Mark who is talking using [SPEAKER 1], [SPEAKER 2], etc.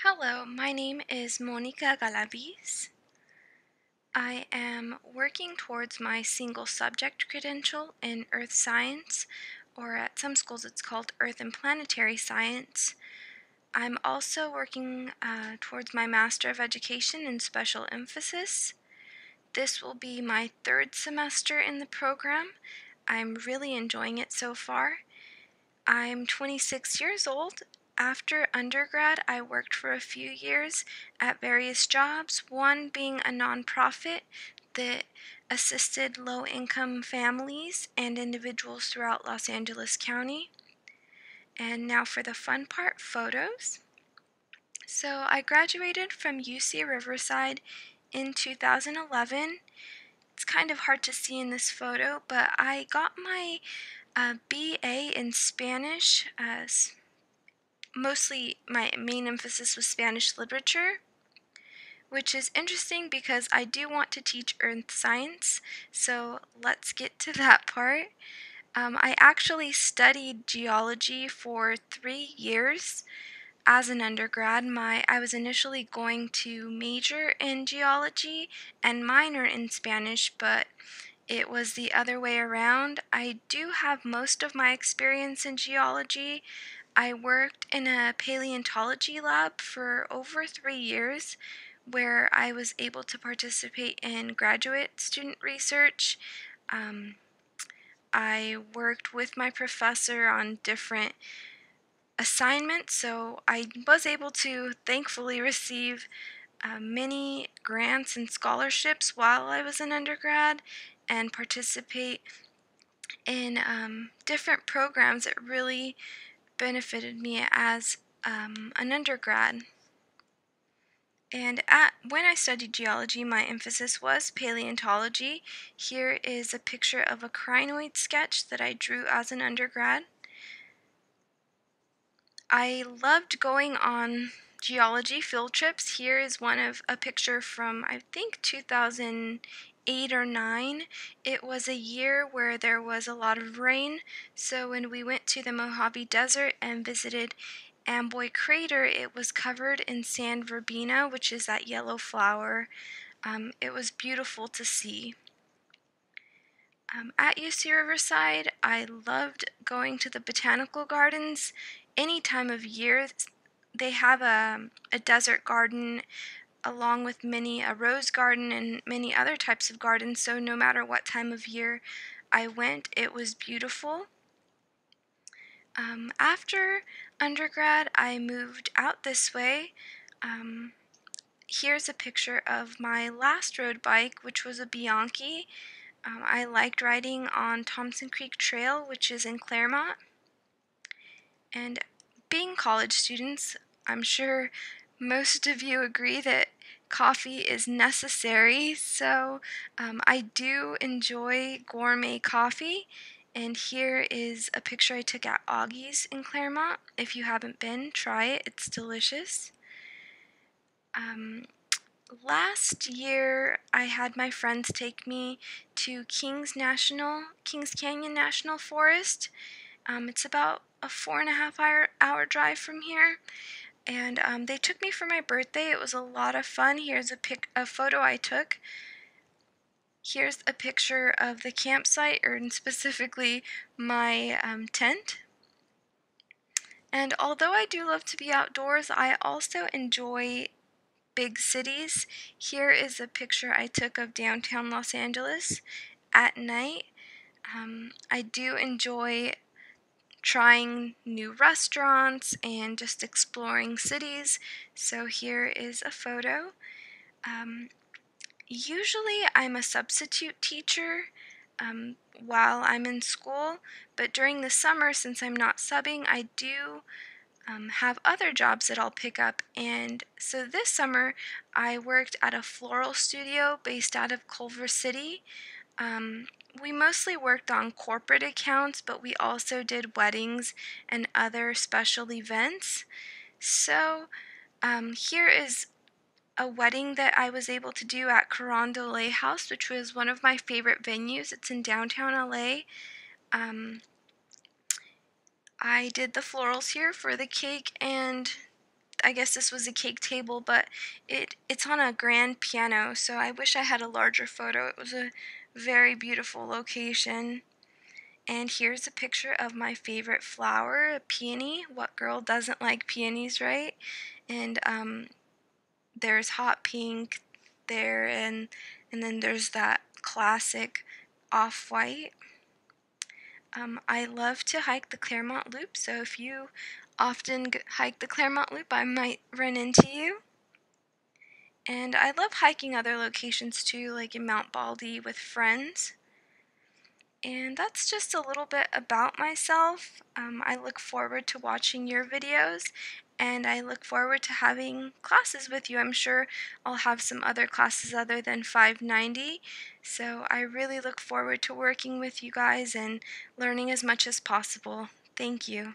[SPEAKER 1] Hello, my name is Monica Galaviz. I am working towards my single subject credential in Earth Science, or at some schools it's called Earth and Planetary Science. I'm also working towards my Master of Education in Special Emphasis. This will be my third semester in the program. I'm really enjoying it so far. I'm 26 years old. After undergrad, I worked for a few years at various jobs, one being a nonprofit that assisted low-income families and individuals throughout Los Angeles County. And now for the fun part, photos. So I graduated from UC Riverside in 2011. It's kind of hard to see in this photo, but I got my BA in Spanish. Mostly my main emphasis was Spanish literature, which is interesting because I do want to teach earth science, so let's get to that part. I actually studied geology for 3 years as an undergrad. I was initially going to major in geology and minor in Spanish, but it was the other way around. I do have most of my experience in geology. I worked in a paleontology lab for over 3 years where I was able to participate in graduate student research. Um, I worked with my professor on different assignments, so I was able to thankfully receive many grants and scholarships while I was an undergrad and participate in different programs that really benefited me as an undergrad. And when I studied geology, my emphasis was paleontology. Here is a picture of a crinoid sketch that I drew as an undergrad. I loved going on geology field trips. Here is one of a picture from I think 2008 or 9. It was a year where there was a lot of rain, so when we went to the Mojave Desert and visited Amboy Crater, it was covered in sand verbena, which is that yellow flower. It was beautiful to see. At UC Riverside, I loved going to the botanical gardens. Any time of year, they have a desert garden along with a rose garden and many other types of gardens, so no matter what time of year I went, it was beautiful. After undergrad, I moved out this way. Here's a picture of my last road bike, which was a Bianchi. I liked riding on Thompson Creek Trail, which is in Claremont. And being college students, I'm sure most of you agree that coffee is necessary, so I do enjoy gourmet coffee. And here is a picture I took at Augie's in Claremont. If you haven't been, try it. It's delicious. Last year, I had my friends take me to Kings Canyon National Forest. It's about a 4.5 hour drive from here. And they took me for my birthday. It was a lot of fun. Here's a photo I took. Here's a picture of the campsite, or specifically my tent. And although I do love to be outdoors, I also enjoy big cities. Here is a picture I took of downtown Los Angeles at night. I do enjoy trying new restaurants and just exploring cities. So here is a photo. Usually I'm a substitute teacher while I'm in school, but during the summer, since I'm not subbing, I do have other jobs that I'll pick up. And so this summer I worked at a floral studio based out of Culver City. We mostly worked on corporate accounts, but we also did weddings and other special events. So here is a wedding that I was able to do at Carondelet House, which was one of my favorite venues. It's in downtown LA. I did the florals here for the cake and I guess this was a cake table, but it's on a grand piano, so I wish I had a larger photo. It was a very beautiful location. And here's a picture of my favorite flower, a peony. What girl doesn't like peonies, right? And there's hot pink there, and then there's that classic off-white. I love to hike the Claremont Loop, so if you often hike the Claremont Loop, I might run into you. And I love hiking other locations too, like in Mount Baldy with friends. And that's just a little bit about myself. I look forward to watching your videos, and I look forward to having classes with you. I'm sure I'll have some other classes other than 590, so I really look forward to working with you guys and learning as much as possible. Thank you.